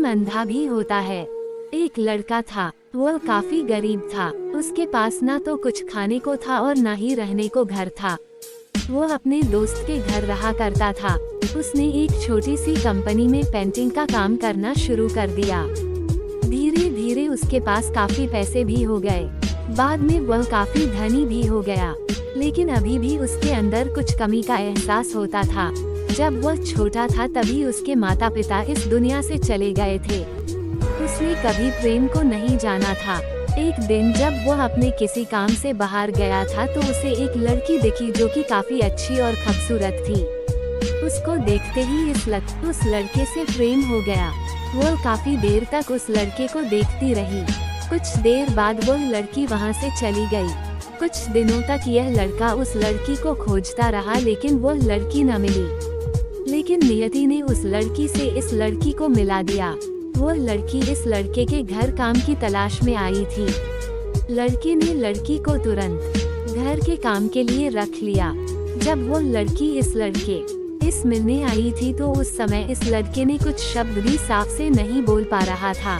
लेकिन अंधा भी होता है। एक लड़का था, वह काफी गरीब था। उसके पास ना तो कुछ खाने को था और ना ही रहने को घर था। वो अपने दोस्त के घर रहा करता था। उसने एक छोटी सी कंपनी में पेंटिंग का काम करना शुरू कर दिया। धीरे धीरे उसके पास काफी पैसे भी हो गए। बाद में वह काफी धनी भी हो गया, लेकिन अभी भी उसके अंदर कुछ कमी का एहसास होता था। जब वह छोटा था तभी उसके माता पिता इस दुनिया से चले गए थे। उसने कभी प्रेम को नहीं जाना था। एक दिन जब वह अपने किसी काम से बाहर गया था तो उसे एक लड़की दिखी जो कि काफी अच्छी और खूबसूरत थी। उसको देखते ही उस लड़के से प्रेम हो गया। वह काफी देर तक उस लड़के को देखती रही। कुछ देर बाद वह लड़की वहां से चली गई। कुछ दिनों तक यह लड़का उस लड़की को खोजता रहा, लेकिन वह लड़की न मिली। लेकिन नियति ने उस लड़की से इस लड़की को मिला दिया। वह लड़की इस लड़के के घर काम की तलाश में आई थी। लड़के ने लड़की को तुरंत घर के काम के लिए रख लिया। जब वो लड़की इस मिलने आई थी तो उस समय इस लड़के ने कुछ शब्द भी साफ से नहीं बोल पा रहा था,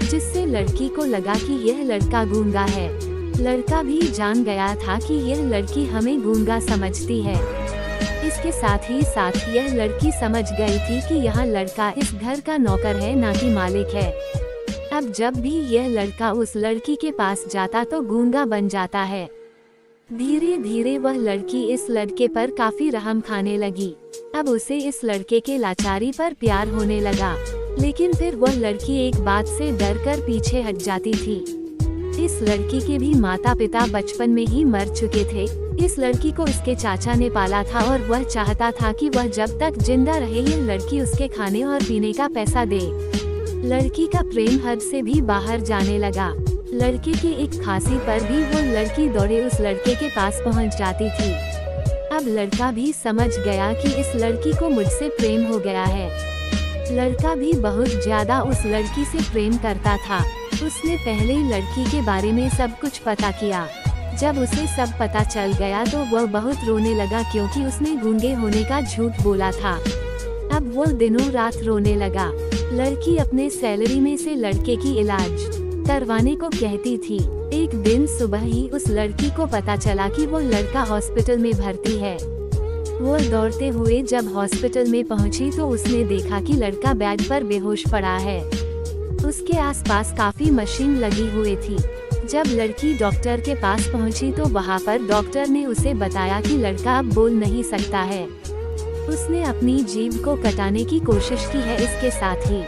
जिससे लड़की को लगा कि यह लड़का गूंगा है। लड़का भी जान गया था कि यह लड़की हमें गूंगा समझती है। इसके साथ ही यह लड़की समझ गई थी कि यह लड़का इस घर का नौकर है, ना कि मालिक है। अब जब भी यह लड़का उस लड़की के पास जाता तो गूंगा बन जाता है। धीरे धीरे वह लड़की इस लड़के पर काफी रहम खाने लगी। अब उसे इस लड़के के लाचारी पर प्यार होने लगा, लेकिन फिर वह लड़की एक बात से डरकर पीछे हट जाती थी। इस लड़की के भी माता पिता बचपन में ही मर चुके थे। इस लड़की को इसके चाचा ने पाला था और वह चाहता था कि वह जब तक जिंदा रहे ये लड़की उसके खाने और पीने का पैसा दे। लड़की का प्रेम हद से भी बाहर जाने लगा। लड़के की एक खांसी पर भी वो लड़की दौड़े उस लड़के के पास पहुंच जाती थी। अब लड़का भी समझ गया कि इस लड़की को मुझसे प्रेम हो गया है। लड़का भी बहुत ज्यादा उस लड़की से प्रेम करता था। उसने पहले लड़की के बारे में सब कुछ पता किया। जब उसे सब पता चल गया तो वह बहुत रोने लगा, क्योंकि उसने गूंगे होने का झूठ बोला था। अब वो दिनों रात रोने लगा। लड़की अपने सैलरी में से लड़के की इलाज करवाने को कहती थी। एक दिन सुबह ही उस लड़की को पता चला कि वो लड़का हॉस्पिटल में भर्ती है। वो दौड़ते हुए जब हॉस्पिटल में पहुंची तो उसने देखा कि लड़का बेड पर बेहोश पड़ा है। उसके आसपास काफी मशीन लगी हुई थी। जब लड़की डॉक्टर के पास पहुंची तो वहां पर डॉक्टर ने उसे बताया कि लड़का अब बोल नहीं सकता है। उसने अपनी जीभ को कटाने की कोशिश की है। इसके साथ ही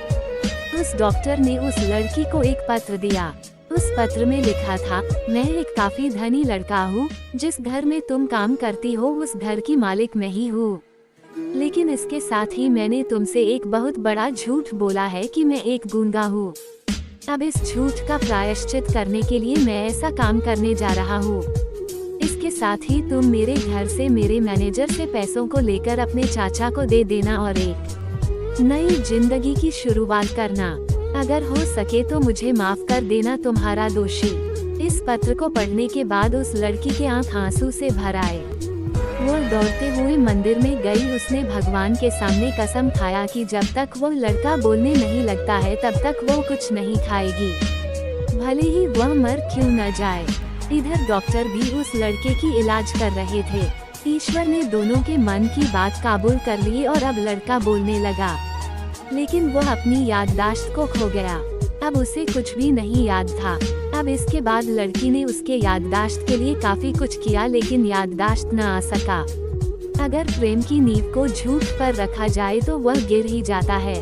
उस डॉक्टर ने उस लड़की को एक पत्र दिया। उस पत्र में लिखा था, मैं एक काफी धनी लड़का हूँ। जिस घर में तुम काम करती हो उस घर की मालिक मैं ही हूँ। लेकिन इसके साथ ही मैंने तुमसे एक बहुत बड़ा झूठ बोला है कि मैं एक गूंगा हूँ। अब इस झूठ का प्रायश्चित करने के लिए मैं ऐसा काम करने जा रहा हूँ। इसके साथ ही तुम मेरे घर से मेरे मैनेजर से पैसों को लेकर अपने चाचा को दे देना और एक नई जिंदगी की शुरुआत करना। अगर हो सके तो मुझे माफ कर देना, तुम्हारा दोषी। इस पत्र को पढ़ने के बाद उस लड़की के आंख आंसू से भर आए। वो दौड़ते हुए मंदिर में गई। उसने भगवान के सामने कसम खाया कि जब तक वो लड़का बोलने नहीं लगता है तब तक वो कुछ नहीं खाएगी, भले ही वह मर क्यों न जाए। इधर डॉक्टर भी उस लड़के की इलाज कर रहे थे। ईश्वर ने दोनों के मन की बात काबूल कर ली और अब लड़का बोलने लगा, लेकिन वह अपनी याददाश्त को खो गया। अब उसे कुछ भी नहीं याद था। अब इसके बाद लड़की ने उसके याददाश्त के लिए काफी कुछ किया, लेकिन याददाश्त न आ सका। अगर प्रेम की नींव को झूठ पर रखा जाए तो वह गिर ही जाता है।